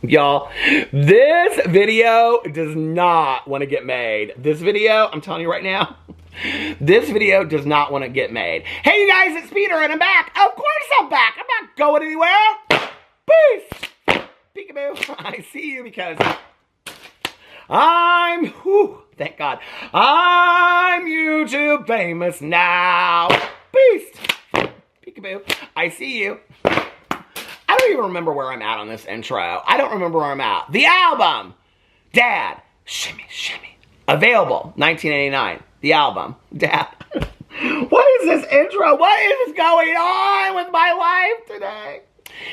Y'all, this video does not want to get made. This video, I'm telling you right now, this video does not want to get made. Hey, you guys, it's Peter, and I'm back. Of course I'm back. I'm not going anywhere. Peace. Peekaboo. I see you because thank God, I'm YouTube famous now. Peace. Peekaboo. I see you. I don't even remember where I'm at on this intro. I don't remember where I'm at. The album, Dad, Shimmy, Shimmy. Available, 1989. The album, Dad. What is this intro? What is going on with my life today?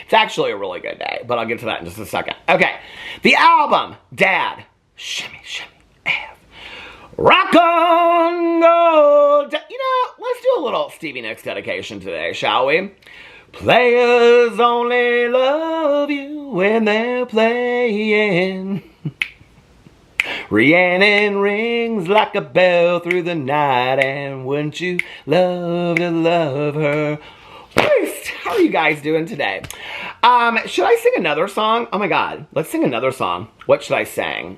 It's actually a really good day, but I'll get to that in just a second. Okay, the album, Dad, Shimmy, Shimmy, F. Rock on, gold. You know, let's do a little Stevie Nicks dedication today, shall we? Players only love you when they're playing. Rhiannon rings like a bell through the night, and wouldn't you love to love her? How are you guys doing today? Should I sing another song? Oh my God, let's sing another song. What should I sing?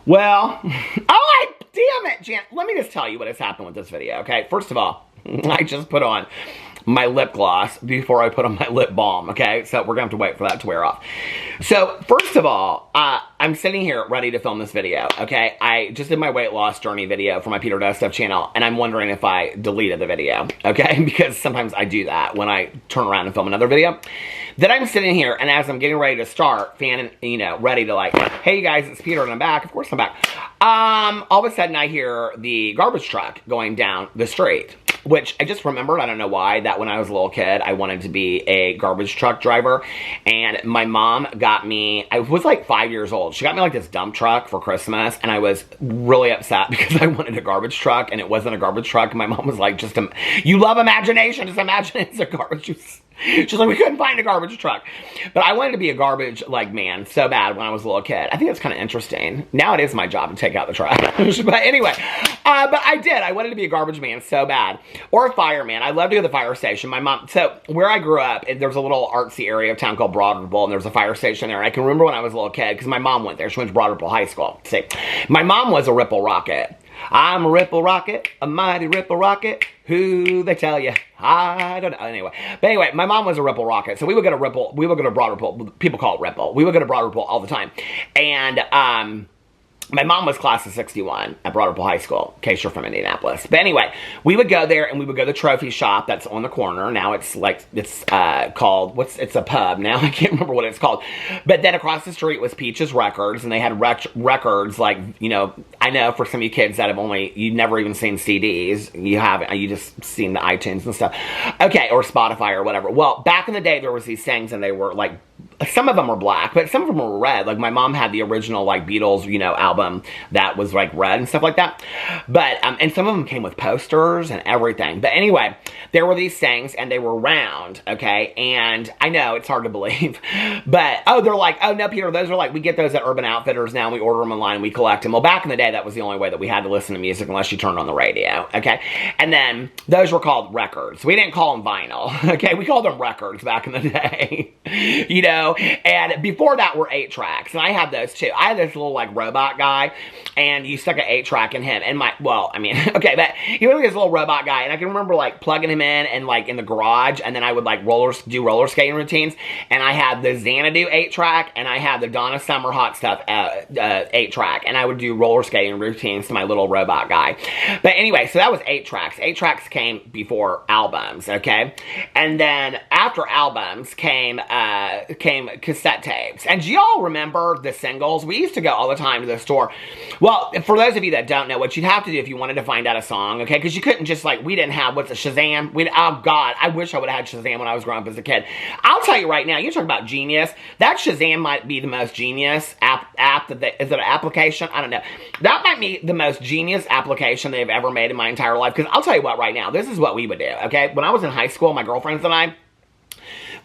Well, damn it, Jan. Let me just tell you what has happened with this video, okay? First of all, I just put on my lip gloss before I put on my lip balm, okay? So we're gonna have to wait for that to wear off. So, first of all, I'm sitting here ready to film this video, okay? I just did my weight loss journey video for my Peter Does Stuff channel, and I'm wondering if I deleted the video, okay? Because sometimes I do that when I turn around and film another video. Then I'm sitting here, and as I'm getting ready to start, fanning, ready to like, hey you guys, it's Peter, and I'm back. Of course I'm back. All of a sudden I hear the garbage truck going down the street, which I just remembered, I don't know why, that when I was a little kid, I wanted to be a garbage truck driver, and my mom got me, I was like 5 years old, she got me like this dump truck for Christmas, and I was really upset because I wanted a garbage truck, and it wasn't a garbage truck, and my mom was like, you love imagination, just imagine it's a garbage. She's like, we couldn't find a garbage truck. But I wanted to be a garbage, man, so bad when I was a little kid. I think it's kind of interesting. Now it is my job to take out the trash. But anyway, but I did. I wanted to be a garbage man so bad. Or a fireman. I love to go to the fire station. My mom, so where I grew up, there's a little artsy area of town called Broad Ripple, and there's a fire station there. And I can remember when I was a little kid, because my mom went there. She went to Broad Ripple High School. See, my mom was a Ripple Rocket. I'm a Ripple Rocket, a mighty Ripple Rocket. Who they tell you? I don't know. Anyway, but anyway, my mom was a Ripple Rocket, so we would go to Ripple. We would go to Broad Ripple. People call it Ripple. We would go to Broad Ripple all the time, and my mom was class of 61 at Broad Ripple High School, in case you're from Indianapolis. But anyway, we would go there and we would go to the trophy shop that's on the corner. Now it's like, it's called, it's a pub now. I can't remember what it's called. But then across the street was Peach's Records, and they had records like, I know for some of you kids that have you've never even seen CDs. You just seen the iTunes and stuff. Okay, or Spotify or whatever. Well, back in the day, there was these things, and they were like, some of them were black, but some of them were red. Like my mom had the original like Beatles, album that was like red and stuff like that. But, and some of them came with posters and everything. But anyway, there were these things and they were round, okay? And I know it's hard to believe, but, they're like, oh no, Peter, those are like, we get those at Urban Outfitters now, and we order them online and we collect them. Well, back in the day, that was the only way that we had to listen to music unless you turned on the radio, okay? And then those were called records. We didn't call them vinyl, okay? We called them records back in the day, and before that were 8-tracks, and I had those too. I had this little like robot guy, and you stuck an 8-track in him, and okay, but he was like this little robot guy, and I can remember like plugging him in and like in the garage, and then I would like do roller skating routines, and I had the Xanadu 8-track, and I had the Donna Summer Hot Stuff 8-track, and I would do roller skating routines to my little robot guy. But anyway, so that was 8 tracks. 8 tracks came before albums, okay? And then after albums came cassette tapes. And do y'all remember the singles? We used to go all the time to the store. Well, for those of you that don't know, what you'd have to do if you wanted to find out a song, okay, because you couldn't just like, we didn't have, Shazam? Oh God, I wish I would have had Shazam when I was growing up as a kid. I'll tell you right now, you talk about genius, that Shazam might be the most genius is it an application? I don't know. That might be the most genius application they've ever made in my entire life, because I'll tell you what right now, this is what we would do, okay? When I was in high school, my girlfriends and I,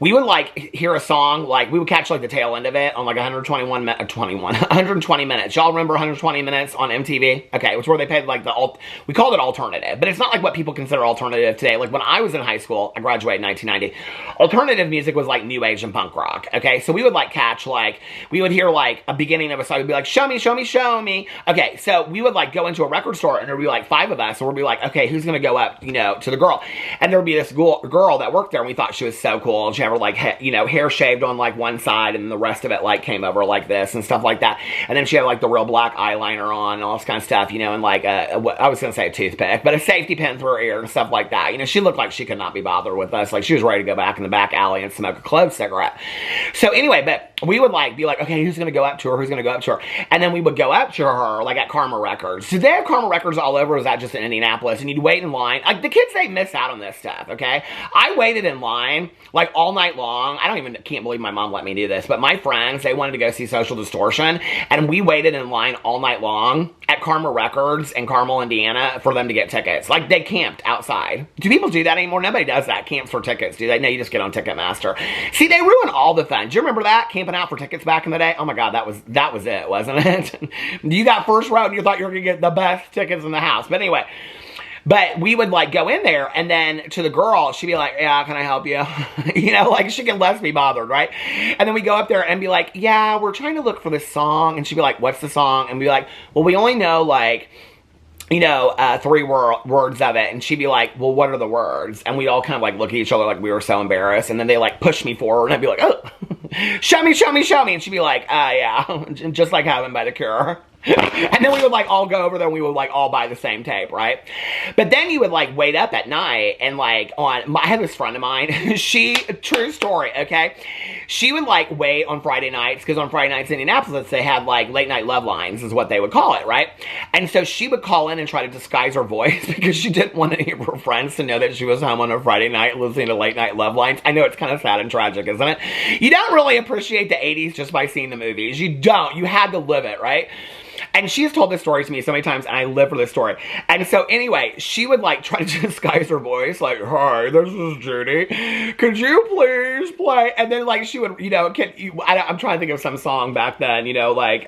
we would like hear a song, like we would catch like the tail end of it on like 120 minutes. Y'all remember 120 minutes on MTV? Okay, which where they played like we called it alternative, but it's not like what people consider alternative today. Like when I was in high school, I graduated in 1990, alternative music was like new age and punk rock. Okay, so we would like catch like, we would hear like a beginning of a song, we'd be like, show me, show me, show me. Okay, so we would like go into a record store and there'd be like 5 of us, and we'd be like, okay, who's gonna go up, you know, to the girl? And there would be this girl that worked there, and we thought she was so cool. And she had her like, you know, hair shaved on like one side, and the rest of it like came over like this and stuff like that. And then she had like the real black eyeliner on and all this kind of stuff, you know, and like I was gonna say a toothpick, but a safety pin through her ear and stuff like that. You know, she looked like she could not be bothered with us. Like she was ready to go back in the back alley and smoke a clove cigarette. So anyway, but we would like be like, okay, who's gonna go up to her? Who's gonna go up to her? And then we would go up to her like at Karma Records. Do they have Karma Records all over? Or is that just in Indianapolis? And you'd wait in line. Like the kids, they miss out on this stuff. Okay, I waited in line like all night long. Can't believe my mom let me do this, but my friends, they wanted to go see Social Distortion, and we waited in line all night long at Karma Records in Carmel, Indiana, for them to get tickets. Like they camped outside. Do people do that anymore? Nobody does that. Camps for tickets, do they? No, you just get on Ticketmaster. See, they ruin all the fun. Do you remember that? Camping out for tickets back in the day? Oh my God, that was it, wasn't it? You got first row and you thought you were gonna get the best tickets in the house. But anyway, but we would like go in there, and then to the girl, she'd be like, yeah, can I help you? You know, like she can less be bothered, right? And then we go up there and be like, yeah, we're trying to look for this song. And she'd be like, what's the song? And we'd be like, well, we only know like, you know, 3 words of it. And she'd be like, well, what are the words? And we'd all kind of like look at each other like we were so embarrassed. And then they like push me forward, and I'd be like, oh, show me, show me, show me. And she'd be like, yeah, just like Heaven by The Cure. And then we would like all go over there, and we would like all buy the same tape, right? But then you would like wait up at night and like I had this friend of mine, true story, okay? She would like wait on Friday nights, because on Friday nights in Indianapolis, they had like late night love lines is what they would call it, right? And so she would call in and try to disguise her voice because she didn't want any of her friends to know that she was home on a Friday night listening to late night love lines. I know it's kind of sad and tragic, isn't it? You don't really appreciate the 80s just by seeing the movies. You don't. You had to live it, right? And she has told this story to me so many times, and I live for this story. And so anyway, she would like try to disguise her voice, like, hi, this is Judy. Could you please play? And then like she would, you know, I'm trying to think of some song back then, you know, like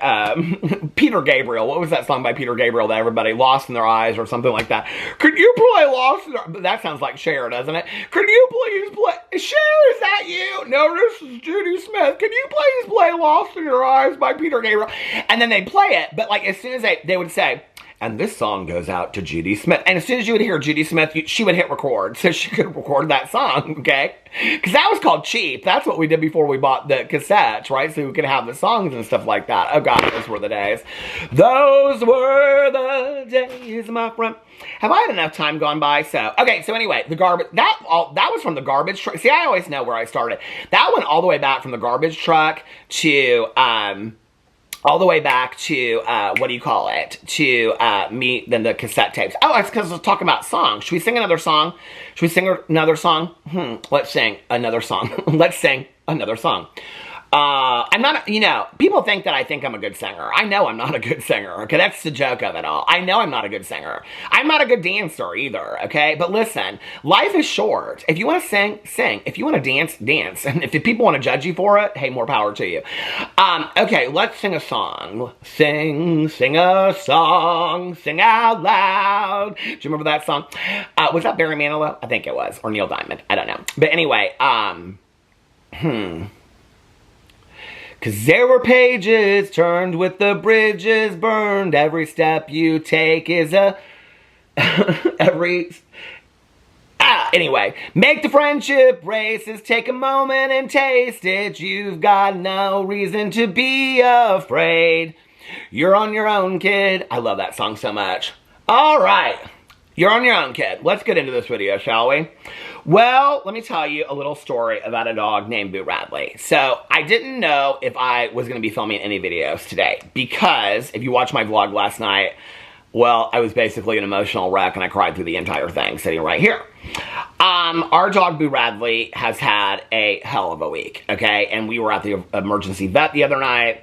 Peter Gabriel. What was that song by Peter Gabriel that everybody Lost in Their Eyes or something like that? Could you play Lost in Their Eyes? That sounds like Cher, doesn't it? Could you please play? Cher, is that you? No, this is Judy Smith. Could you please play Lost in Your Eyes by Peter Gabriel? And then they'd play it, but like as soon as they would say, and this song goes out to Judy Smith. And as soon as you would hear Judy Smith, she would hit record. So she could record that song, okay? Because that was called cheap. That's what we did before we bought the cassettes, right? So we could have the songs and stuff like that. Oh God, those were the days. Those were the days, my friend. Have I had enough time gone by? So, okay, so anyway, the garbage, that was from the garbage truck. See, I always know where I started. That went all the way back from the garbage truck to, all the way back to, what do you call it? To, then the cassette tapes. Oh, it's because I was talking about songs. Should we sing another song? Should we sing another song? Let's sing another song. Let's sing another song. I'm not, you know, people think that I think I'm a good singer. I know I'm not a good singer, okay? That's the joke of it all. I know I'm not a good singer. I'm not a good dancer either, okay? But listen, life is short. If you want to sing, sing. If you want to dance, dance. And if people want to judge you for it, hey, more power to you. Okay, let's sing a song. Sing a song, sing out loud. Do you remember that song? Was that Barry Manilow? I think it was. Or Neil Diamond. I don't know. But anyway, Cause there were pages turned with the bridges burned. Every step you take is a... Anyway, make the friendship races. Take a moment and taste it. You've got no reason to be afraid. You're on your own, kid. I love that song so much. All right. You're on your own, kid. Let's get into this video, shall we? Well, let me tell you a little story about a dog named Boo Radley. So, I didn't know if I was going to be filming any videos today, because if you watched my vlog last night, well, I was basically an emotional wreck, and I cried through the entire thing sitting right here. Our dog Boo Radley has had a hell of a week, okay? And we were at the emergency vet the other night,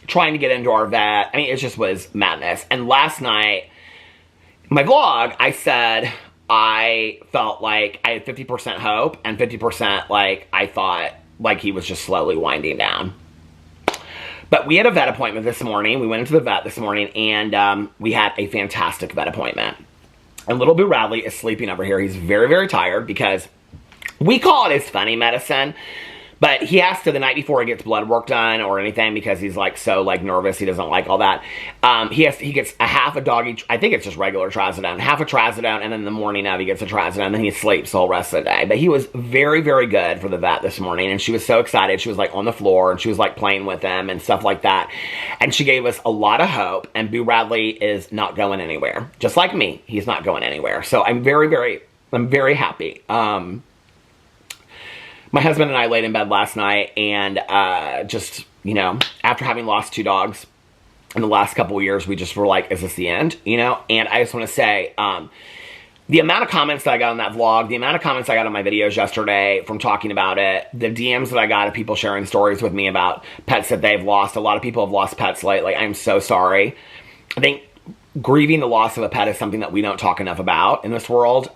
trying to get into our vet. I mean, it just was madness. And last night, my vlog, I said, I felt like I had 50% hope and 50% like I thought like he was just slowly winding down. But we had a vet appointment this morning. We went into the vet this morning, and we had a fantastic vet appointment. And little Boo Radley is sleeping over here. He's very, very tired because we call it his funny medicine. But he has to, the night before he gets blood work done or anything, because he's like so like nervous, he doesn't like all that. He gets a half a doggy, I think it's just regular trazodone, half a trazodone, and then in the morning of he gets a trazodone, and then he sleeps the whole rest of the day. But he was very, very good for the vet this morning, and she was so excited. She was like on the floor, and she was like playing with him and stuff like that. And she gave us a lot of hope, and Boo Radley is not going anywhere. Just like me, he's not going anywhere. So I'm very happy. My husband and I laid in bed last night, and just, you know, after having lost 2 dogs in the last couple of years, we just were like, is this the end? You know? And I just want to say, the amount of comments that I got on that vlog, the amount of comments I got on my videos yesterday from talking about it, the DMs that I got of people sharing stories with me about pets that they've lost. A lot of people have lost pets lately. I'm so sorry. I think grieving the loss of a pet is something that we don't talk enough about in this world.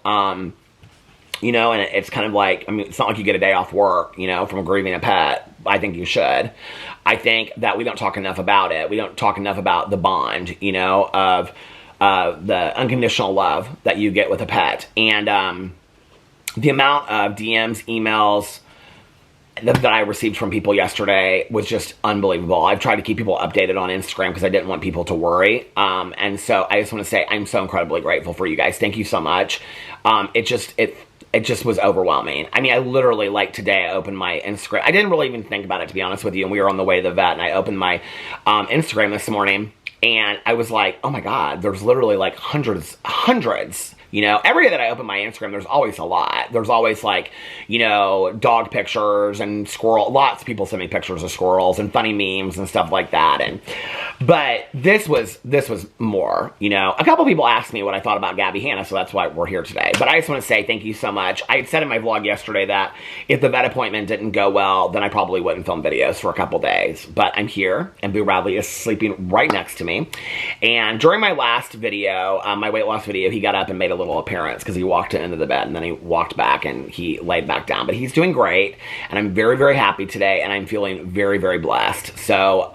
You know, and it's kind of like, I mean, it's not like you get a day off work, you know, from grieving a pet. I think you should. I think that we don't talk enough about it. We don't talk enough about the bond, you know, of the unconditional love that you get with a pet. And the amount of DMs, emails that I received from people yesterday was just unbelievable. I've tried to keep people updated on Instagram because I didn't want people to worry. And so I just want to say I'm so incredibly grateful for you guys. Thank you so much. It just was overwhelming. I mean, I literally, like today, I opened my Instagram. I didn't really even think about it, to be honest with you. And we were on the way to the vet, and I opened my Instagram this morning, and I was like, oh my God, there's literally like hundreds. You know, every day that I open my Instagram, there's always a lot. There's always like, you know, dog pictures and squirrel. Lots of people send me pictures of squirrels and funny memes and stuff like that. But this was more, you know. A couple people asked me what I thought about GABBIE HANNA, so that's why we're here today. But I just want to say thank you so much. I had said in my vlog yesterday that if the vet appointment didn't go well, then I probably wouldn't film videos for a couple days. But I'm here, and Boo Radley is sleeping right next to me. And during my last video, my weight loss video, he got up and made a little appearance because he walked into the bed, and then he walked back and he laid back down. But he's doing great, and I'm very, very happy today, and I'm feeling very, very blessed. So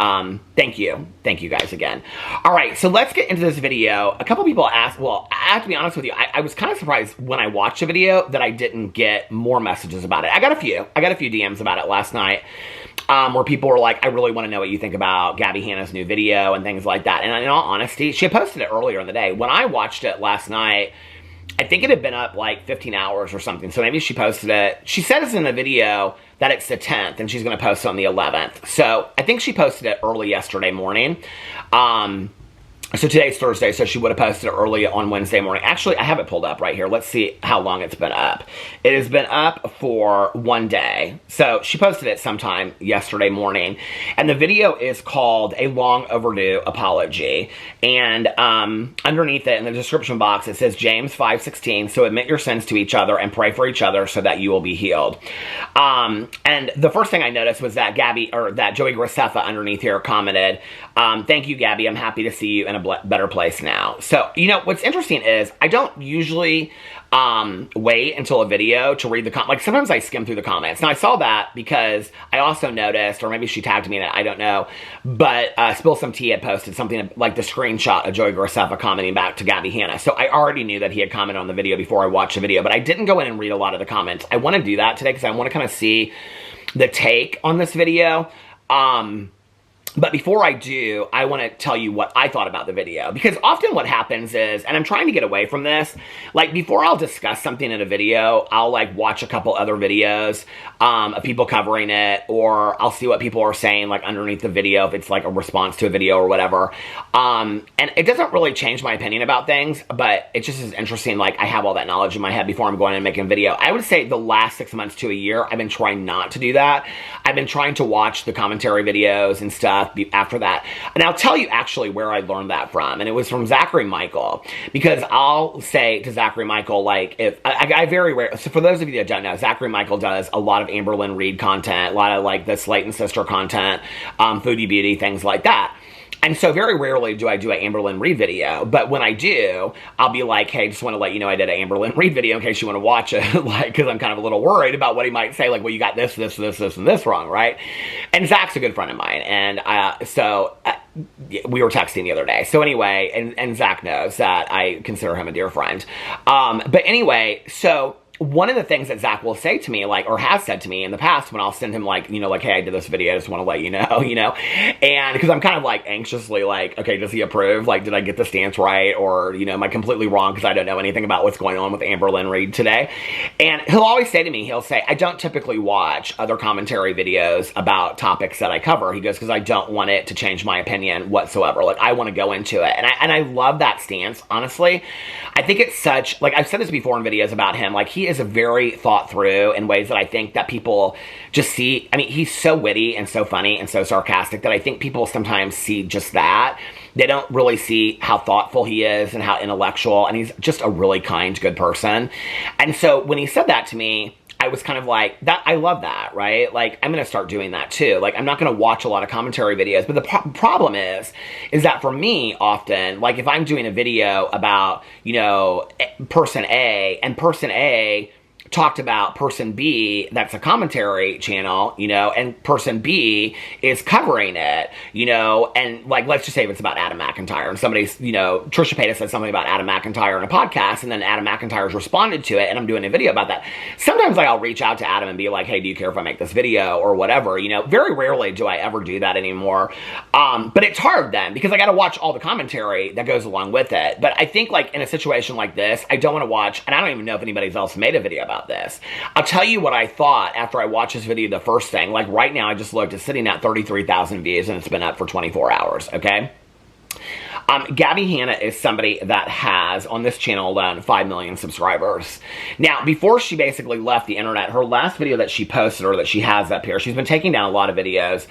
thank you guys again. All right, so let's get into this video. A couple people asked, well, I have to be honest with you, I was kind of surprised when I watched the video that I didn't get more messages about it. I got a few DMs about it last night, where people were like, I really want to know what you think about GABBIE HANNA's new video and things like that. And in all honesty, she had posted it earlier in the day. When I watched it last night, I think it had been up like 15 hours or something. So maybe she posted it. She says in the video that it's the 10th and she's going to post it on the 11th. So I think she posted it early yesterday morning. So today's Thursday, so she would have posted it early on Wednesday morning. Actually, I have it pulled up right here. Let's see how long it's been up. It has been up for 1 day. So she posted it sometime yesterday morning. And the video is called A Long Overdue Apology. And underneath it in the description box, it says James 5:16. So admit your sins to each other and pray for each other so that you will be healed. And the first thing I noticed was that Joey Graceffa underneath here commented, thank you, GABBIE. I'm happy to see you in a better place now. So, you know, what's interesting is I don't usually wait until a video to read the comments. Like, sometimes I skim through the comments. Now, I saw that because I also noticed, or maybe she tagged me in it, I don't know, but Spill Some Tea had posted something like the screenshot of Joey Graceffa commenting back to GABBIE HANNA. So I already knew that he had commented on the video before I watched the video, but I didn't go in and read a lot of the comments. I want to do that today because I want to kind of see the take on this video. But before I do, I want to tell you what I thought about the video. Because often what happens is, and I'm trying to get away from this, like before I'll discuss something in a video, I'll like watch a couple other videos of people covering it, or I'll see what people are saying like underneath the video if it's like a response to a video or whatever. And it doesn't really change my opinion about things, but it just is interesting. Like I have all that knowledge in my head before I'm going and making a video. I would say the last 6 months to a year, I've been trying not to do that. I've been trying to watch the commentary videos and stuff after that. And I'll tell you actually where I learned that from. And it was from Zachary Michael. Because I'll say to Zachary Michael, like, if I very rare, so for those of you that don't know, Zachary Michael does a lot of Amberlynn Reid content, a lot of like the Slate and Sister content, Foodie Beauty, things like that. And so very rarely do I do an Amberlynn Reid video, but when I do, I'll be like, hey, just want to let you know I did an Amberlynn Reid video in case you want to watch it, like, because I'm kind of a little worried about what he might say, like, well, you got this, and this wrong, right? And Zach's a good friend of mine, and we were texting the other day. So anyway, and Zach knows that I consider him a dear friend. But anyway, so one of the things that Zach will say to me, like, or has said to me in the past when I'll send him, like, you know, like, hey, I did this video, I just want to let you know, and because I'm kind of, like, anxiously, like, okay, does he approve? Like, did I get the stance right? Or, you know, am I completely wrong because I don't know anything about what's going on with Amberlynn Reid today? And he'll always say to me, he'll say, I don't typically watch other commentary videos about topics that I cover. He goes, because I don't want it to change my opinion whatsoever. Like, I want to go into it. And I love that stance, honestly. I think it's such, like, I've said this before in videos about him, like, he is a very thought through in ways that I think that people just see. I mean, he's so witty and so funny and so sarcastic that I think people sometimes see just that. They don't really see how thoughtful he is and how intellectual, and he's just a really kind, good person. And so when he said that to me, I was kind of like, that. I love that, right? Like, I'm going to start doing that too. Like, I'm not going to watch a lot of commentary videos, but the problem is that for me, often, like, if I'm doing a video about, you know, person A, and person A talked about person B, that's a commentary channel, you know, and person B is covering it, you know, and, like, let's just say if it's about Adam McIntyre, and somebody's, you know, Trisha Paytas said something about Adam McIntyre in a podcast, and then Adam McIntyre's responded to it, and I'm doing a video about that. Sometimes, like, I'll reach out to Adam and be like, hey, do you care if I make this video, or whatever, you know. Very rarely do I ever do that anymore, but it's hard then, because I gotta watch all the commentary that goes along with it. But I think, like, in a situation like this, I don't want to watch, and I don't even know if anybody's else made a video about this. I'll tell you what I thought after I watched this video the first thing. Like, right now, I just looked, it's sitting at 33,000 views, and it's been up for 24 hours, okay? Gabbie Hanna is somebody that has, on this channel alone, 5 million subscribers. Now, before she basically left the internet, her last video that she posted, or that she has up here, she's been taking down a lot of videos.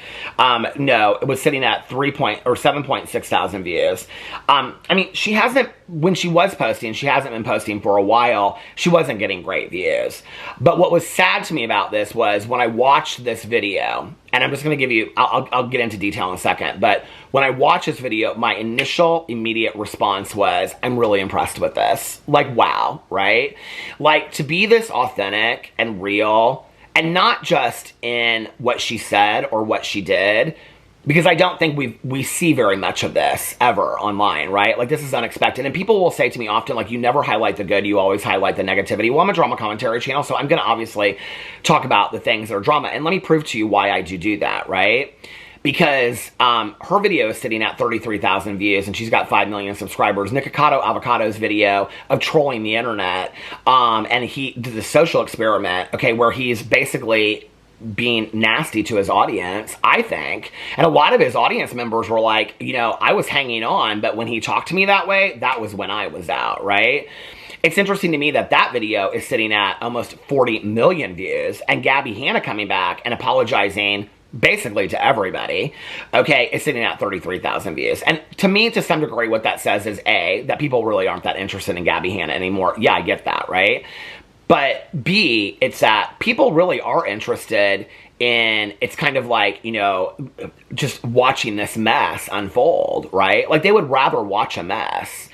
No, it was sitting at 7.6 thousand views. I mean, she hasn't, when she was posting, she hasn't been posting for a while, she wasn't getting great views. But what was sad to me about this was when I watched this video, and I'm just going to give you, I'll get into detail in a second, but when I watched this video, my initial immediate response was, I'm really impressed with this. Like, wow, right? Like, to be this authentic and real, and not just in what she said or what she did, because I don't think we see very much of this ever online, right? Like, this is unexpected. And people will say to me often, like, you never highlight the good, you always highlight the negativity. Well, I'm a drama commentary channel, so I'm going to obviously talk about the things that are drama. And let me prove to you why I do that, right? Because her video is sitting at 33,000 views, and she's got 5 million subscribers. Nikocado Avocado's video of trolling the internet, and he did the social experiment, okay, where he's basically being nasty to his audience, I think. And a lot of his audience members were like, you know, I was hanging on, but when he talked to me that way, that was when I was out, right? It's interesting to me that that video is sitting at almost 40 million views, and Gabbie Hanna coming back and apologizing basically to everybody, okay, is sitting at 33,000 views. And to me, to some degree, what that says is, A, that people really aren't that interested in Gabbie Hanna anymore. Yeah, I get that, right? But B, it's that people really are interested in, it's kind of like, you know, just watching this mess unfold, right? Like, they would rather watch a mess.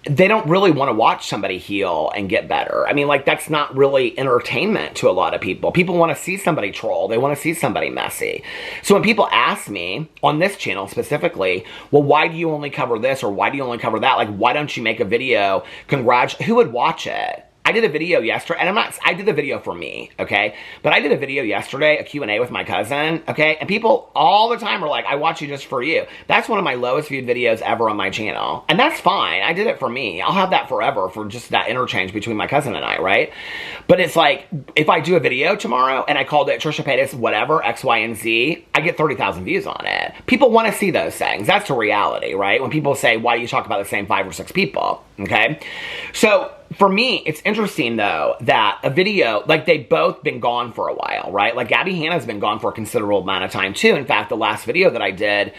They don't really want to watch somebody heal and get better. I mean, like, that's not really entertainment to a lot of people. People want to see somebody troll. They want to see somebody messy. So when people ask me, on this channel specifically, well, why do you only cover this, or why do you only cover that? Like, why don't you make a video? Who would watch it? I did a video yesterday, and I did the video for me, okay? But I did a video yesterday, a Q&A with my cousin, okay? And people all the time are like, I watch you just for you. That's one of my lowest viewed videos ever on my channel. And that's fine. I did it for me. I'll have that forever for just that interchange between my cousin and I, right? But it's like, if I do a video tomorrow and I called it Trisha Paytas, whatever, X, Y, and Z, I get 30,000 views on it. People want to see those things. That's the reality, right? When people say, why do you talk about the same 5 or 6 people, okay? So, for me, it's interesting, though, that a video, like, they've both been gone for a while, right? Like, Gabbie Hanna's been gone for a considerable amount of time, too. In fact, the last video that I did,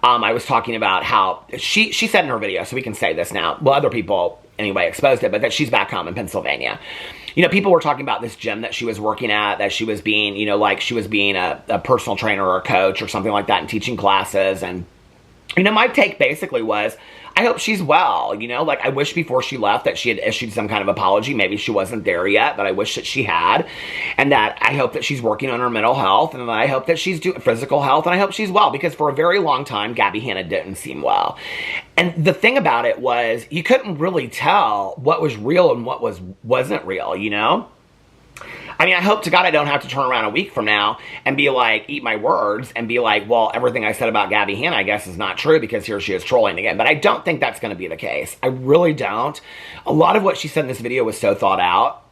I was talking about how she said in her video, so we can say this now. Well, other people, anyway, exposed it, but that she's back home in Pennsylvania. You know, people were talking about this gym that she was working at, that she was being, you know, like, she was being a personal trainer or a coach or something like that and teaching classes, and you know, my take basically was, I hope she's well, you know, like I wish before she left that she had issued some kind of apology. Maybe she wasn't there yet, but I wish that she had, and that I hope that she's working on her mental health, and I hope that she's doing physical health, and I hope she's well, because for a very long time, GABBIE HANNA didn't seem well. And the thing about it was, you couldn't really tell what was real and what wasn't real, you know? I mean, I hope to God I don't have to turn around a week from now and be like, eat my words, and be like, well, everything I said about GABBIE HANNA, I guess, is not true because here she is trolling again. But I don't think that's going to be the case. I really don't. A lot of what she said in this video was so thought out.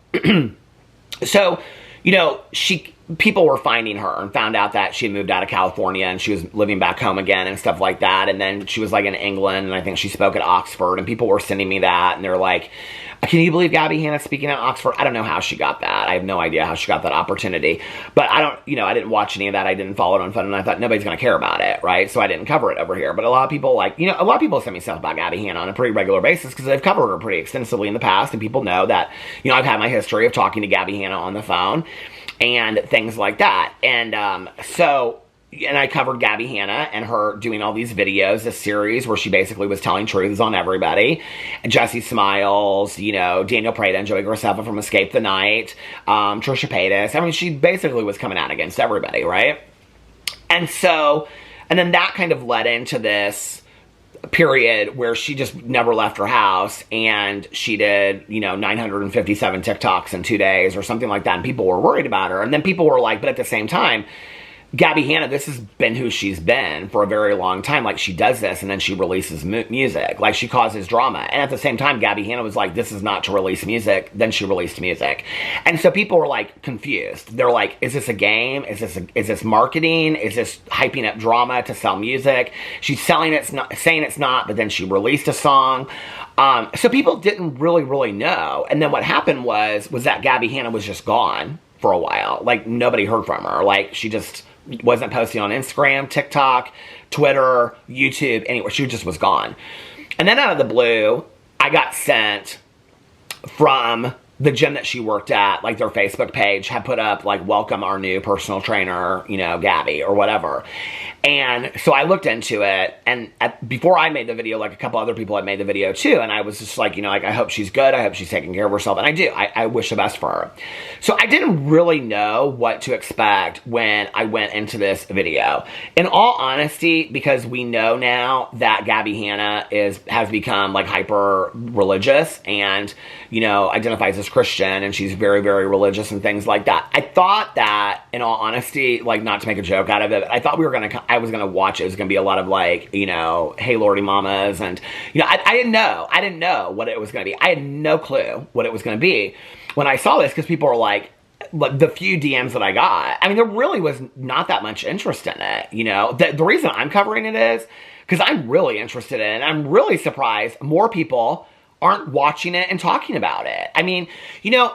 So, you know, people were finding her and found out that she had moved out of California and she was living back home again and stuff like that. And then she was like in England, and I think she spoke at Oxford, and people were sending me that, and they're like, can you believe GABBIE HANNA speaking at Oxford? I don't know how she got that. I have no idea how she got that opportunity. But I don't, you know, I didn't watch any of that. I didn't follow it on phone, and I thought nobody's going to care about it, right? So I didn't cover it over here. But a lot of people, like, you know, a lot of people send me stuff about GABBIE HANNA on a pretty regular basis because I've covered her pretty extensively in the past, and people know that, you know, I've had my history of talking to GABBIE HANNA on the phone and things like that. And and I covered GABBIE HANNA and her doing all these videos, this series where she basically was telling truths on everybody. And Jesse Smiles, you know, Daniel Prada and Joey Graceffa from Escape the Night, Trisha Paytas. I mean, she basically was coming out against everybody, right? And so, and then that kind of led into this period where she just never left her house, and she did, you know, 957 TikToks in 2 days or something like that, and people were worried about her. And then people were like, but at the same time, GABBIE HANNA, this has been who she's been for a very long time. Like, she does this and then she releases music. Like, she causes drama. And at the same time, GABBIE HANNA was like, this is not to release music. Then she released music. And so people were like confused. They're like, is this a game? Is this marketing? Is this hyping up drama to sell music? She's selling it, saying it's not, but then she released a song. So people didn't really know. And then what happened was that GABBIE HANNA was just gone for a while. Like, nobody heard from her. Like, she just wasn't posting on Instagram, TikTok, Twitter, YouTube, anywhere. She just was gone. And then out of the blue, I got sent from the gym that she worked at, like their Facebook page had put up, like, welcome our new personal trainer, you know, GABBIE or whatever. And so I looked into it, and before I made the video, like, a couple other people had made the video too, and I was just like, you know, like, I hope she's good, I hope she's taking care of herself, and I do. I wish the best for her. So I didn't really know what to expect when I went into this video. In all honesty, because we know now that GABBIE HANNA has become, like, hyper religious and, you know, identifies as Christian, and she's very, very religious and things like that. I thought that, in all honesty, like, not to make a joke out of it, I thought I was gonna watch it. It was gonna be a lot of, like, you know, hey lordy mamas, and, you know, I didn't know what it was gonna be. I had no clue what it was gonna be when I saw this, because people were like, the few DMs that I got, I mean, there really was not that much interest in it, you know. The reason I'm covering it is because I'm really interested in it, and I'm really surprised more people aren't watching it and talking about it. I mean, you know,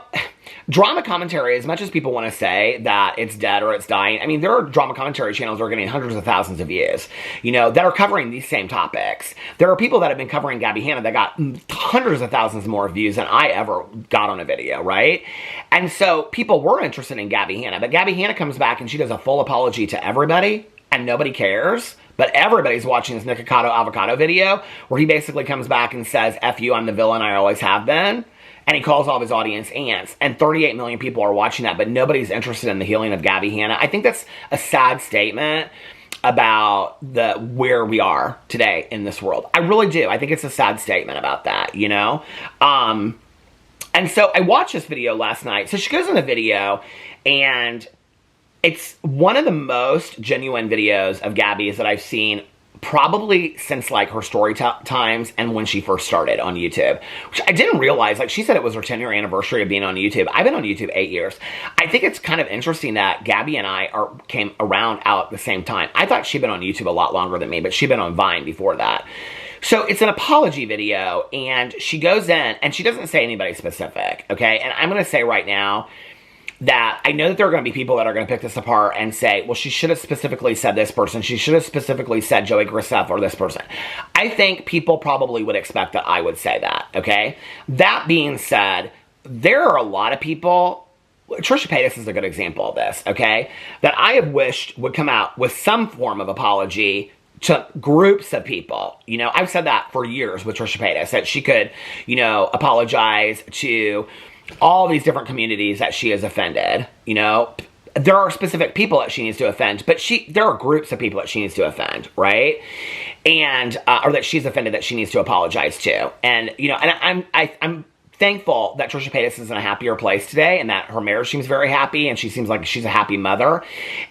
drama commentary, as much as people want to say that it's dead or it's dying, I mean, there are drama commentary channels that are getting hundreds of thousands of views, you know, that are covering these same topics. There are people that have been covering GABBIE HANNA that got hundreds of thousands more views than I ever got on a video, right? And so people were interested in GABBIE HANNA, but GABBIE HANNA comes back and she does a full apology to everybody, and nobody cares. But everybody's watching this Nikocado Avocado video where he basically comes back and says, F you, I'm the villain, I always have been. And he calls all of his audience ants. And 38 million people are watching that, but nobody's interested in the healing of GABBIE HANNA. I think that's a sad statement about where we are today in this world. I really do. I think it's a sad statement about that, you know? And so I watched this video last night. So she goes in the video, and it's one of the most genuine videos of GABBIE's that I've seen probably since, like, her story times and when she first started on YouTube, which I didn't realize. Like, she said it was her 10-year anniversary of being on YouTube. I've been on YouTube 8 years. I think it's kind of interesting that GABBIE and I came around out at the same time. I thought she'd been on YouTube a lot longer than me, but she'd been on Vine before that. So it's an apology video, and she goes in, and she doesn't say anybody specific, okay? And I'm going to say right now that I know that there are going to be people that are going to pick this apart and say, well, she should have specifically said this person. She should have specifically said Joey Graceffa or this person. I think people probably would expect that I would say that, okay? That being said, there are a lot of people, Trisha Paytas is a good example of this, okay, that I have wished would come out with some form of apology to groups of people. You know, I've said that for years with Trisha Paytas, that she could, you know, apologize to all these different communities that she has offended. You know, there are specific people that she needs to offend, but there are groups of people that she needs to offend, right? And, or that she's offended that she needs to apologize to. And, you know, and I'm thankful that Trisha Paytas is in a happier place today, and that her marriage seems very happy, and she seems like she's a happy mother,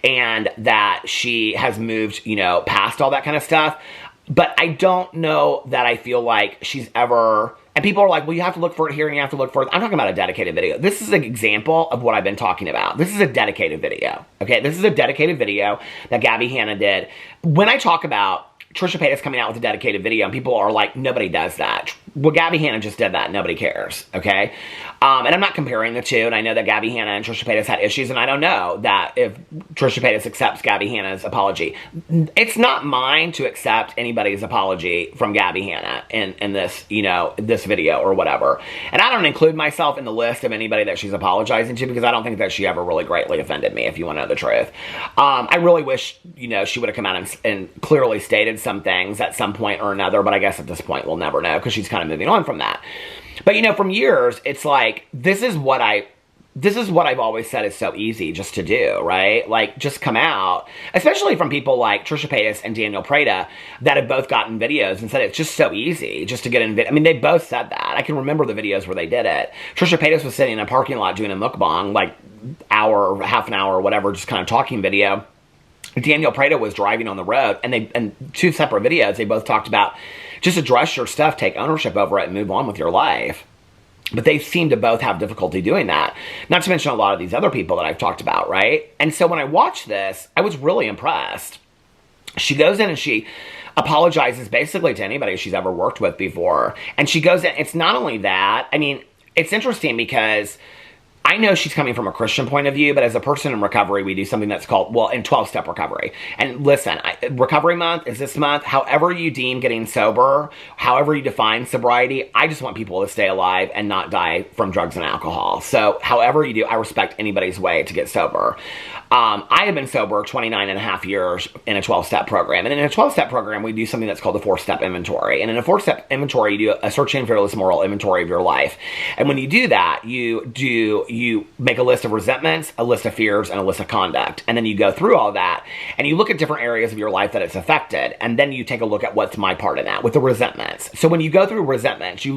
and that she has moved, you know, past all that kind of stuff. But I don't know that I feel like she's ever... And people are like, well, you have to look for it here and you have to look for it. I'm talking about a dedicated video. This is an example of what I've been talking about. This is a dedicated video, okay? This is a dedicated video that GABBIE HANNA did. When I talk about Trisha Paytas coming out with a dedicated video, and people are like, nobody does that. Well, GABBIE HANNA just did that. Nobody cares, okay? And I'm not comparing the two, and I know that GABBIE HANNA and Trisha Paytas had issues, and I don't know that if Trisha Paytas accepts GABBIE HANNA's apology. It's not mine to accept anybody's apology from GABBIE HANNA in this, you know, this video or whatever. And I don't include myself in the list of anybody that she's apologizing to, because I don't think that she ever really greatly offended me, if you want to know the truth. I really wish, you know, she would have come out and clearly stated some things at some point or another, but I guess at this point we'll never know, because she's kind of moving on from that. But, you know, from years, it's like, this is what I've always said is so easy just to do, right? Like, just come out, especially from people like Trisha Paytas and Daniel Prada that have both gotten videos and said it's just so easy just to get in. I mean, they both said that. I can remember the videos where they did it. Trisha Paytas was sitting in a parking lot doing a mukbang, like hour, half an hour or whatever, just kind of talking video. Daniel Prada was driving on the road, and two separate videos, they both talked about just address your stuff, take ownership over it, and move on with your life. But they seem to both have difficulty doing that. Not to mention a lot of these other people that I've talked about, right? And so when I watched this, I was really impressed. She goes in and she apologizes basically to anybody she's ever worked with before. And she goes in, it's not only that, I mean, it's interesting because I know she's coming from a Christian point of view, but as a person in recovery, we do something that's called, well, in 12-step recovery. And listen, recovery month is this month. However you deem getting sober, however you define sobriety, I just want people to stay alive and not die from drugs and alcohol. So however you do, I respect anybody's way to get sober. I have been sober 29 and a half years in a 12-step program. And in a 12-step program, we do something that's called the 4-step inventory. And in a 4-step inventory, you do a searching and fearless moral inventory of your life. And when you do that, you make a list of resentments, a list of fears, and a list of conduct. And then you go through all that, and you look at different areas of your life that it's affected. And then you take a look at what's my part in that with the resentments. So when you go through resentments, you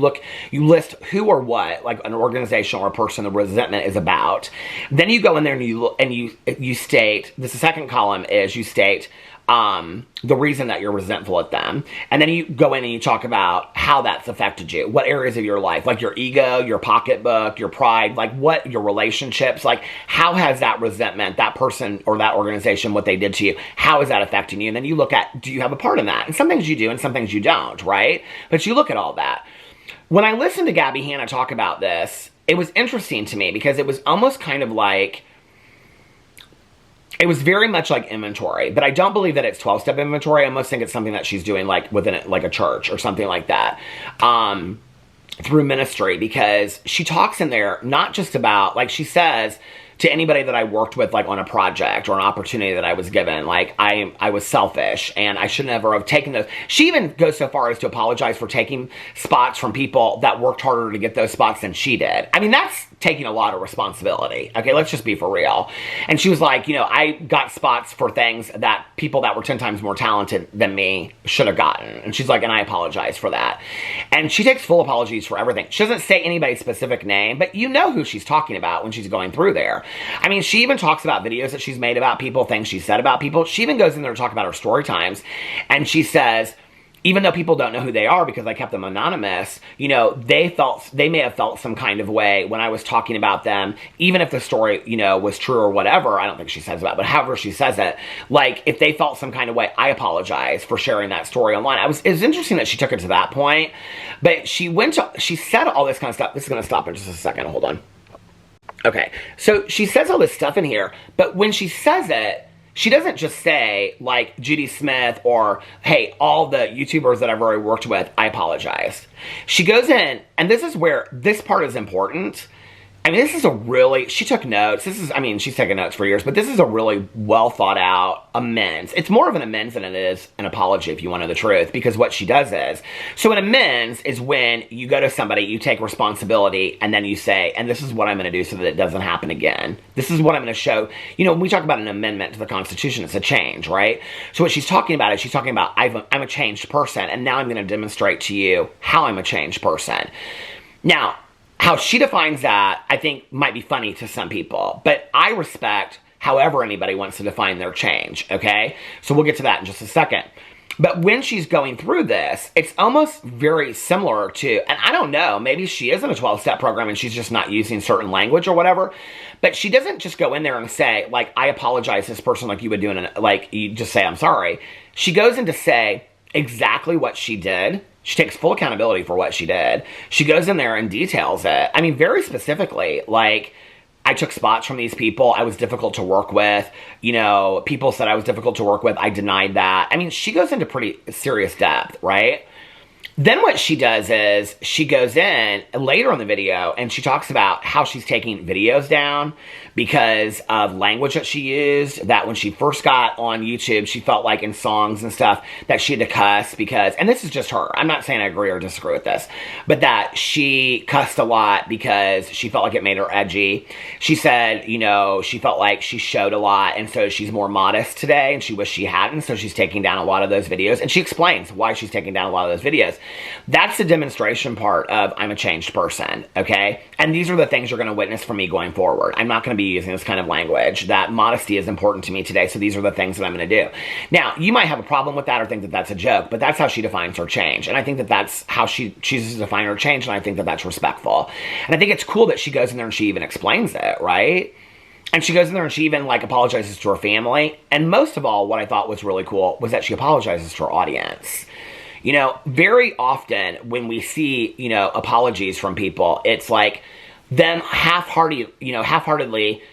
list who or what, like an organization or a person, the resentment is about. Then you go in there and you state, the second column is you state the reason that you're resentful at them. And then you go in and you talk about how that's affected you. What areas of your life, like your ego, your pocketbook, your pride, like what your relationships, like how has that resentment, that person or that organization, what they did to you, how is that affecting you? And then you look at, do you have a part in that? And some things you do and some things you don't, right? But you look at all that. When I listened to GABBIE HANNA talk about this, it was interesting to me because it was almost kind of like, it was very much like inventory, but I don't believe that it's 12-step inventory. I almost think it's something that she's doing like within like a church or something like that, through ministry, because she talks in there not just about, like she says, to anybody that I worked with, like on a project or an opportunity that I was given, like I was selfish and I should never have taken those. She even goes so far as to apologize for taking spots from people that worked harder to get those spots than she did. I mean, that's taking a lot of responsibility. Okay, let's just be for real. And she was like, you know, I got spots for things that people that were 10 times more talented than me should have gotten. And she's like, and I apologize for that. And she takes full apologies for everything. She doesn't say anybody's specific name, but you know who she's talking about when she's going through there. I mean, she even talks about videos that she's made about people, things she said about people. She even goes in there to talk about her story times. And she says, even though people don't know who they are because I kept them anonymous, you know, they may have felt some kind of way when I was talking about them, even if the story, you know, was true or whatever. I don't think she says that, but however she says it, like if they felt some kind of way, I apologize for sharing that story online. It was interesting that she took it to that point, but she said all this kind of stuff. This is going to stop in just a second. Hold on. Okay, so she says all this stuff in here, but when she says it, she doesn't just say, like, Judy Smith or, hey, all the YouTubers that I've already worked with, I apologize. She goes in, and this is where this part is important. I mean, this is a really, she took notes. This is, I mean, she's taken notes for years, but this is a really well thought out amends. It's more of an amends than it is an apology, if you want to know the truth, because what she does is, so an amends is when you go to somebody, you take responsibility, and then you say, and this is what I'm going to do so that it doesn't happen again. This is what I'm going to show. You know, when we talk about an amendment to the Constitution, it's a change, right? So what she's talking about is she's talking about, I'm a changed person, and now I'm going to demonstrate to you how I'm a changed person. Now, how she defines that, I think, might be funny to some people. But I respect however anybody wants to define their change, okay? So we'll get to that in just a second. But when she's going through this, it's almost very similar to, and I don't know, maybe she is in a 12-step program and she's just not using certain language or whatever. But she doesn't just go in there and say, like, I apologize to this person like you would do in like, you just say, I'm sorry. She goes in to say exactly what she did. She takes full accountability for what she did. She goes in there and details it. I mean, very specifically, like, I took spots from these people. I was difficult to work with. You know, people said I was difficult to work with. I denied that. I mean, she goes into pretty serious depth, right? Then what she does is she goes in later in the video and she talks about how she's taking videos down because of language that she used, that when she first got on YouTube, she felt like in songs and stuff that she had to cuss because, and this is just her, I'm not saying I agree or disagree with this, but that she cussed a lot because she felt like it made her edgy. She said, you know, she felt like she showed a lot and so she's more modest today and she wished she hadn't, so she's taking down a lot of those videos, and she explains why she's taking down a lot of those videos. That's the demonstration part of I'm a changed person, okay? And these are the things you're going to witness from me going forward. I'm not going to be using this kind of language. That modesty is important to me today, so these are the things that I'm going to do. Now, you might have a problem with that or think that that's a joke, but that's how she defines her change. And I think that that's how she chooses to define her change, and I think that that's respectful. And I think it's cool that she goes in there and she even explains it, right? And she goes in there and she even, like, apologizes to her family. And most of all, what I thought was really cool was that she apologizes to her audience. You know, very often when we see, you know, apologies from people, it's like them half-heartedly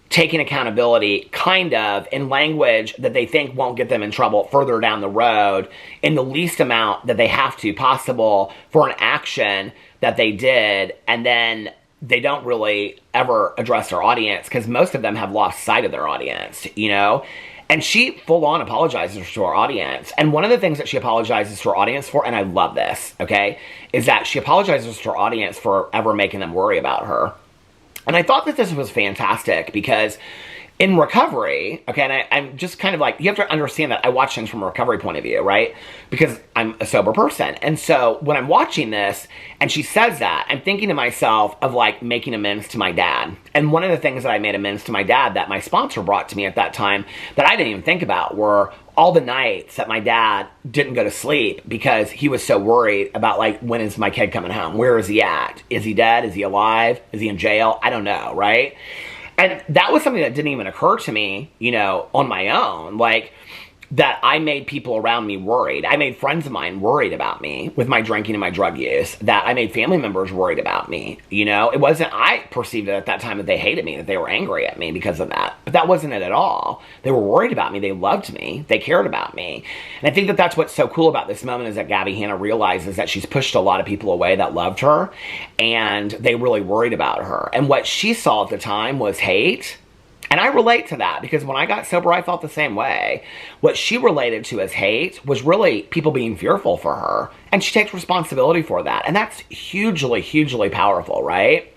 taking accountability, kind of, in language that they think won't get them in trouble further down the road, in the least amount that they have to possible for an action that they did, and then they don't really ever address their audience, because most of them have lost sight of their audience, you know? And she full-on apologizes to her audience. And one of the things that she apologizes to her audience for, and I love this, okay, is that she apologizes to her audience for ever making them worry about her. And I thought that this was fantastic because in recovery, okay, and I'm just kind of like, you have to understand that I watch things from a recovery point of view, right? Because I'm a sober person. And so when I'm watching this and she says that, I'm thinking to myself of like making amends to my dad. And one of the things that I made amends to my dad that my sponsor brought to me at that time that I didn't even think about were all the nights that my dad didn't go to sleep because he was so worried about, like, when is my kid coming home? Where is he at? Is he dead? Is he alive? Is he in jail? I don't know, right? And that was something that didn't even occur to me, you know, on my own. Like, that I made people around me worried. I made friends of mine worried about me with my drinking and my drug use. That I made family members worried about me, you know? It wasn't, I perceived it at that time that they hated me, that they were angry at me because of that. But that wasn't it at all. They were worried about me. They loved me. They cared about me. And I think that that's what's so cool about this moment is that GABBIE HANNA realizes that she's pushed a lot of people away that loved her. And they really worried about her. And what she saw at the time was hate. And I relate to that because when I got sober, I felt the same way. What she related to as hate was really people being fearful for her. And she takes responsibility for that. And that's hugely, hugely powerful, right?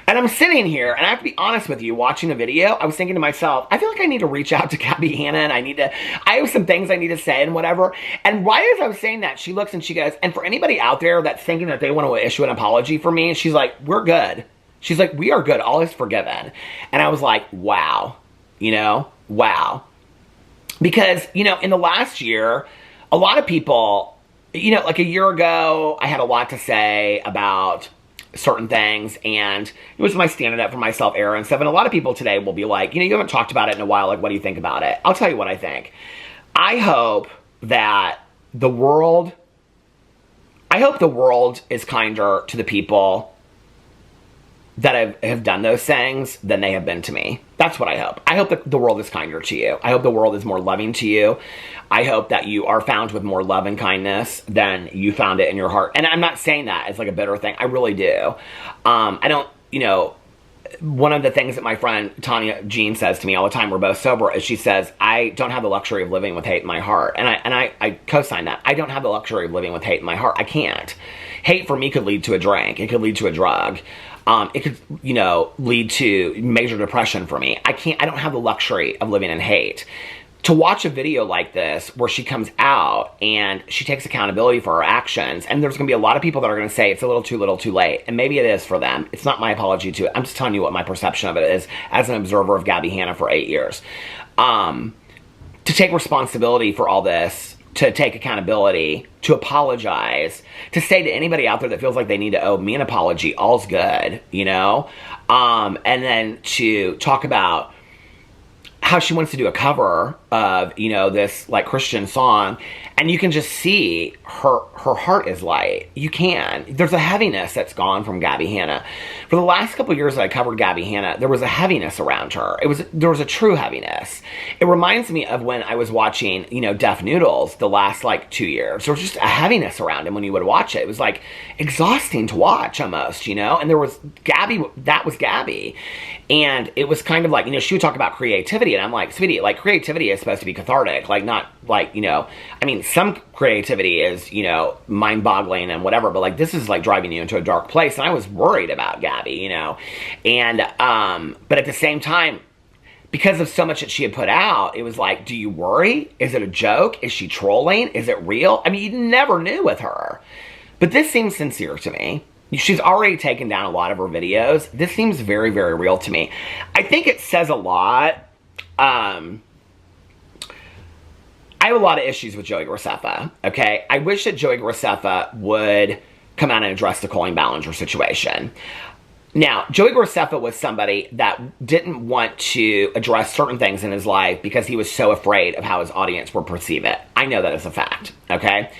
And I'm sitting here, and I have to be honest with you, watching the video, I was thinking to myself, I feel like I need to reach out to GABBIE HANNA, and I have some things I need to say and whatever. And right as I was saying that, she looks and she goes, and for anybody out there that's thinking that they want to issue an apology for me, she's like, we're good. She's like, we are good. All is forgiven. And I was like, wow. You know? Wow. Because, you know, in the last year, a lot of people, you know, like a year ago, I had a lot to say about certain things. And it was my standing up for myself era and stuff. And a lot of people today will be like, you know, you haven't talked about it in a while. Like, what do you think about it? I'll tell you what I think. I hope the world is kinder to the people that have done those things than they have been to me. That's what I hope. I hope that the world is kinder to you. I hope the world is more loving to you. I hope that you are found with more love and kindness than you found it in your heart. And I'm not saying that as like a bitter thing. I really do. I don't, you know, one of the things that my friend Tanya Jean says to me all the time, we're both sober, is she says, I don't have the luxury of living with hate in my heart. And I co-sign that. I don't have the luxury of living with hate in my heart. I can't. Hate for me could lead to a drink. It could lead to a drug. It could, you know, lead to major depression for me. I don't have the luxury of living in hate. To watch a video like this where she comes out and she takes accountability for her actions, and there's going to be a lot of people that are going to say it's a little too little too late, and maybe it is for them. It's not my apology to it. I'm just telling you what my perception of it is as an observer of GABBIE HANNA for 8 years. To take responsibility for all this, to take accountability, to apologize, to say to anybody out there that feels like they need to owe me an apology, all's good, you know? And then to talk about how she wants to do a cover of, you know, this like Christian song, and you can just see her heart is light. You can. There's a heaviness that's gone from GABBIE HANNA. For the last couple of years that I covered GABBIE HANNA, there was a heaviness around her. There was a true heaviness. It reminds me of when I was watching, you know, Deaf Noodles the last like 2 years. There was just a heaviness around him when you would watch it. It was like exhausting to watch almost, you know. And there was GABBIE. That was GABBIE. And it was kind of like, you know, she would talk about creativity, and I'm like, sweetie, like creativity is supposed to be cathartic, like not like, you know, I mean, some creativity is, you know, mind-boggling and whatever, but like this is like driving you into a dark place, and I was worried about GABBIE, you know, and but at the same time, because of so much that she had put out, it was like, do you worry? Is it a joke? Is she trolling? Is it real? I mean, you never knew with her, but this seems sincere to me. She's already taken down a lot of her videos. This seems very, very real to me. I think it says a lot. I have a lot of issues with Joey Graceffa, okay? I wish that Joey Graceffa would come out and address the Colleen Ballinger situation. Now, Joey Graceffa was somebody that didn't want to address certain things in his life because he was so afraid of how his audience would perceive it. I know that as a fact, okay?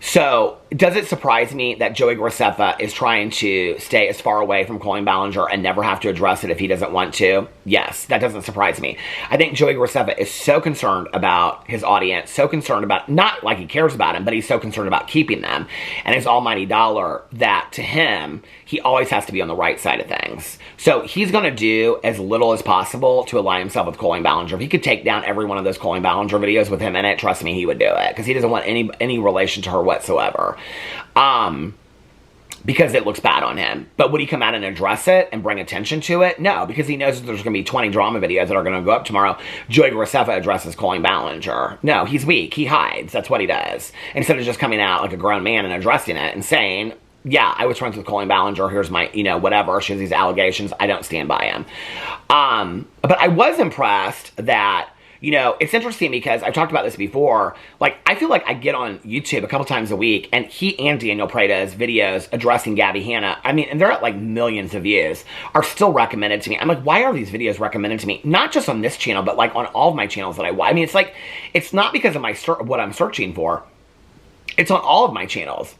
So, does it surprise me that Joey Graceffa is trying to stay as far away from Colleen Ballinger and never have to address it if he doesn't want to? Yes, that doesn't surprise me. I think Joey Graceffa is so concerned about his audience, so concerned about, not like he cares about him, but he's so concerned about keeping them and his almighty dollar that to him, he always has to be on the right side of things. So he's going to do as little as possible to align himself with Colleen Ballinger. If he could take down every one of those Colleen Ballinger videos with him in it, trust me, he would do it, because he doesn't want any relation to her whatsoever. Because it looks bad on him. But would he come out and address it and bring attention to it? No, because he knows that there's going to be 20 drama videos that are going to go up tomorrow. Joey Graceffa addresses Colleen Ballinger. No, he's weak. He hides. That's what he does. Instead of just coming out like a grown man and addressing it and saying, yeah, I was friends with Colleen Ballinger. Here's my, you know, whatever. She has these allegations. I don't stand by him. But I was impressed that, you know, it's interesting because I've talked about this before. Like, I feel like I get on YouTube a couple times a week, and he and Daniel Preda's videos addressing GABBIE HANNA, I mean, and they're at like millions of views, are still recommended to me. I'm like, why are these videos recommended to me? Not just on this channel, but like on all of my channels that I watch. I mean, it's like, it's not because of what I'm searching for. It's on all of my channels.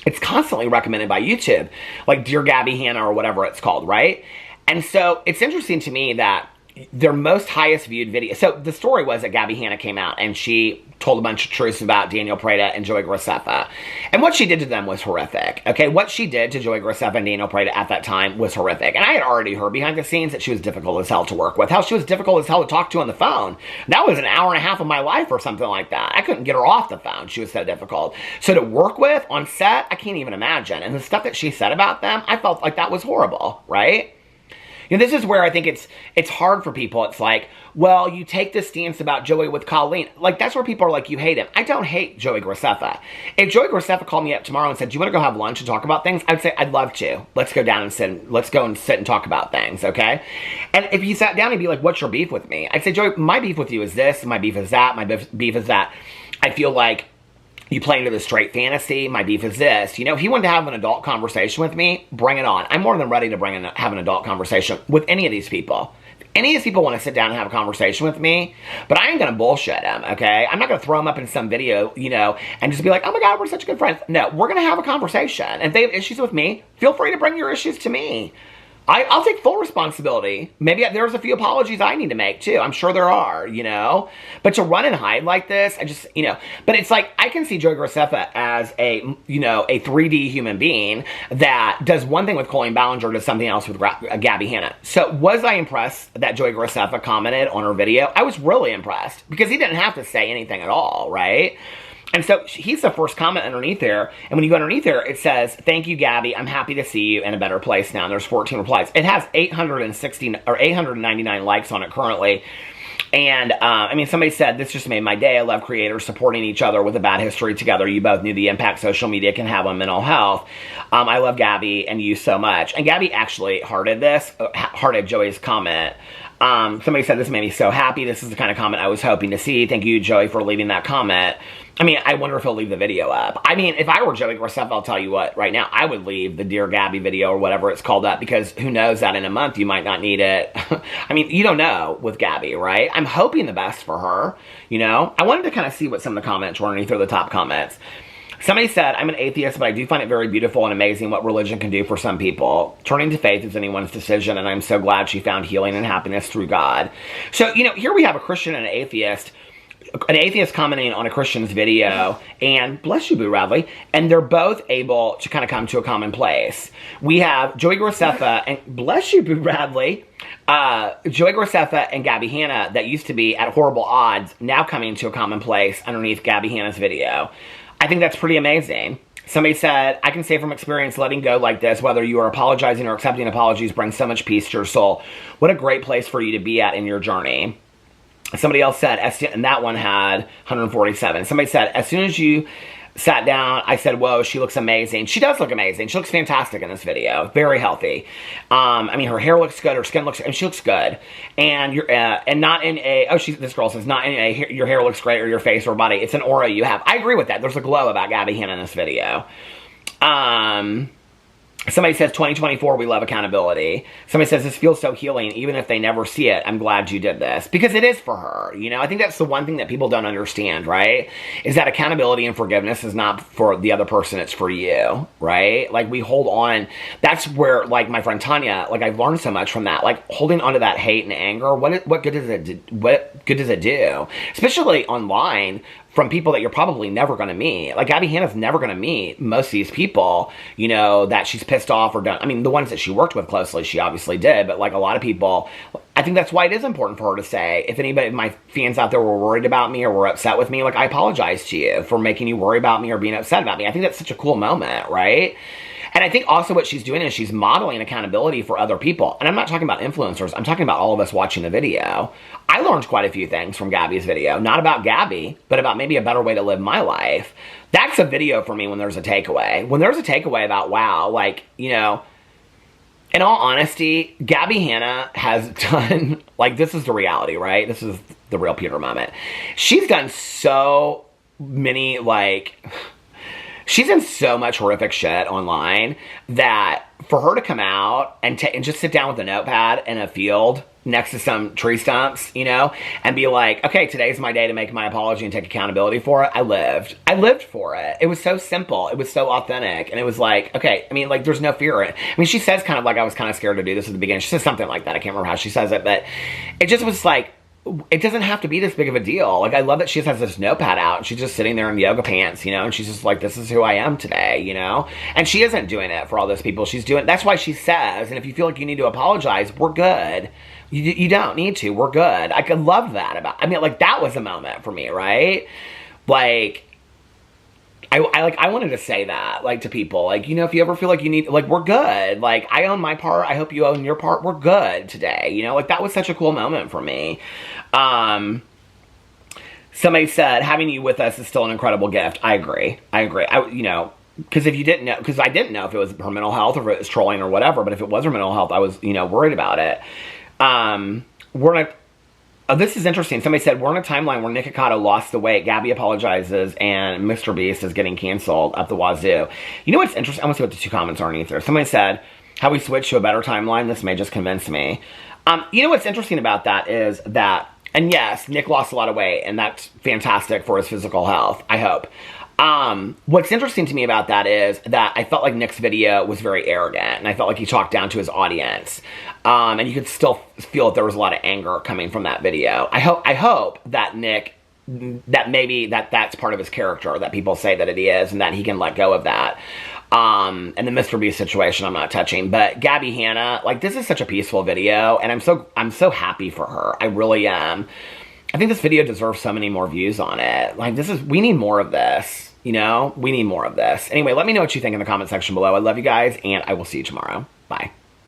It's constantly recommended by YouTube, like Dear GABBIE HANNA or whatever it's called, right? And so it's interesting to me that their most highest viewed video. So the story was that GABBIE HANNA came out and she told a bunch of truths about Daniel Preda and Joey Graceffa. And what she did to them was horrific. Okay, what she did to Joey Graceffa and Daniel Preda at that time was horrific. And I had already heard behind the scenes that she was difficult as hell to work with. How she was difficult as hell to talk to on the phone. That was an hour and a half of my life or something like that. I couldn't get her off the phone. She was so difficult. So to work with on set, I can't even imagine. And the stuff that she said about them, I felt like that was horrible, right? You know, this is where I think it's hard for people. It's like, well, you take this stance about Joey with Colleen. Like, that's where people are like, you hate him. I don't hate Joey Graceffa. If Joey Graceffa called me up tomorrow and said, do you want to go have lunch and talk about things? I'd say, I'd love to. Let's go down and sit. Let's go and sit and talk about things, okay? And if he sat down, he'd be like, what's your beef with me? I'd say, Joey, my beef with you is this. My beef is that. My beef is that. I feel like you play into the straight fantasy. My beef is this. You know, if he wanted to have an adult conversation with me, bring it on. I'm more than ready to have an adult conversation with any of these people. If any of these people want to sit down and have a conversation with me, but I ain't going to bullshit him, okay? I'm not going to throw him up in some video, you know, and just be like, oh my God, we're such good friends. No, we're going to have a conversation. And if they have issues with me, feel free to bring your issues to me. I'll take full responsibility. Maybe there's a few apologies I need to make too. I'm sure there are, you know. But to run and hide like this, I just, you know. But it's like, I can see Joey Graceffa as a, you know, a 3D human being that does one thing with Colleen Ballinger, does something else with Gabbie Hanna. So was I impressed that Joey Graceffa commented on her video? I was really impressed because he didn't have to say anything at all, right? And so he's the first comment underneath there. And when you go underneath there, it says, "Thank you, Gabbie. I'm happy to see you in a better place now." And there's 14 replies. It has 860 or 899 likes on it currently. And, I mean, somebody said, "This just made my day. I love creators supporting each other with a bad history together. You both knew the impact social media can have on mental health. I love Gabbie and you so much." And Gabbie actually hearted Joey's comment. Somebody said, "This made me so happy. This is the kind of comment I was hoping to see. Thank you, Joey, for leaving that comment." I mean, I wonder if he'll leave the video up. I mean, if I were Joey Graceffa, I'll tell you what, right now, I would leave the Dear Gabbie video or whatever it's called up, because who knows that in a month you might not need it. I mean, you don't know with Gabbie, right? I'm hoping the best for her, you know? I wanted to kind of see what some of the comments were underneath the top comments. Somebody said, "I'm an atheist, but I do find it very beautiful and amazing what religion can do for some people. Turning to faith is anyone's decision, and I'm so glad she found healing and happiness through God." So, you know, here we have a Christian and an atheist commenting on a Christian's video, and bless you, Boo Radley, and they're both able to kind of come to a common place. We have Joey Graceffa, and bless you, Boo Radley, Joey Graceffa and Gabbie Hanna that used to be at horrible odds, now coming to a common place underneath Gabbie Hanna's video. I think that's pretty amazing. Somebody said, "I can say from experience, letting go like this, whether you are apologizing or accepting apologies, brings so much peace to your soul. What a great place for you to be at in your journey." Somebody else said, and that one had 147. Somebody said, "As soon as you sat down, I said, whoa, she looks amazing." She does look amazing. She looks fantastic in this video. Very healthy. I mean, her hair looks good. Her skin looks, and she looks good. And you're, and not in a, this girl says, not in a, your hair looks great or your face or body. It's an aura you have. I agree with that. There's a glow about Gabbie Hanna in this video. Somebody says, 2024, we love accountability. Somebody says, "This feels so healing, even if they never see it. I'm glad you did this." Because it is for her, you know? I think that's the one thing that people don't understand, right? Is that accountability and forgiveness is not for the other person, it's for you, right? Like, we hold on. That's where, like, my friend Tanya, like, I've learned so much from that. Like, holding on to that hate and anger, what good does it do? What good does it do? Especially online, from people that you're probably never going to meet. Like, Gabbie Hanna's never going to meet most of these people, you know, that she's pissed off or done. I mean, the ones that she worked with closely, she obviously did, but like a lot of people, I think that's why it is important for her to say, if anybody, my fans out there were worried about me or were upset with me, like, I apologize to you for making you worry about me or being upset about me. I think that's such a cool moment, right? And I think also what she's doing is she's modeling accountability for other people. And I'm not talking about influencers. I'm talking about all of us watching the video. I learned quite a few things from Gabbie's video. Not about Gabbie, but about maybe a better way to live my life. That's a video for me when there's a takeaway. When there's a takeaway about, wow, like, you know, in all honesty, Gabbie Hanna has done, like, this is the reality, right? This is the real Peter moment. She's done so many, like... She's in so much horrific shit online that for her to come out and just sit down with a notepad in a field next to some tree stumps, you know, and be like, okay, today's my day to make my apology and take accountability for it. I lived for it. It was so simple. It was so authentic. And it was like, okay, I mean, like, there's no fear in it. I mean, she says kind of like, I was kind of scared to do this at the beginning. She says something like that. I can't remember how she says it, but it just was like, it doesn't have to be this big of a deal. Like, I love that she just has this notepad out and she's just sitting there in yoga pants, you know, and she's just like, this is who I am today, you know? And she isn't doing it for all those people. She's doing, that's why she says, and if you feel like you need to apologize, we're good. You don't need to. We're good. I could love that about, I mean, like, that was a moment for me, right? Like, I wanted to say that, like, to people, like, you know, if you ever feel like you need, like, we're good. Like, I own my part. I hope you own your part. We're good today. You know, like, that was such a cool moment for me. Somebody said, having you with us is still an incredible gift. I agree. You know, because if you didn't know, because I didn't know if it was her mental health or if it was trolling or whatever, but if it was her mental health, I was, you know, worried about it. This is interesting. Somebody said, we're in a timeline where Nick Hikato lost the weight, Gabbie apologizes, and Mr. Beast is getting canceled up the wazoo. You know what's interesting? I want to see what the two comments are underneath there. Somebody said, how we switched to a better timeline, this may just convince me. You know what's interesting about that is that, and yes, Nick lost a lot of weight, and that's fantastic for his physical health, I hope. What's interesting to me about that is that I felt like Nick's video was very arrogant, and I felt like he talked down to his audience. And you could still feel that there was a lot of anger coming from that video. I hope that Nick, that maybe that's part of his character, that people say that it is, and that he can let go of that. And the Mr. Beast situation I'm not touching, but GABBIE HANNA, like, this is such a peaceful video, and I'm so happy for her. I really am. I think this video deserves so many more views on it. Like, we need more of this, you know? We need more of this. Anyway, let me know what you think in the comment section below. I love you guys, and I will see you tomorrow. Bye.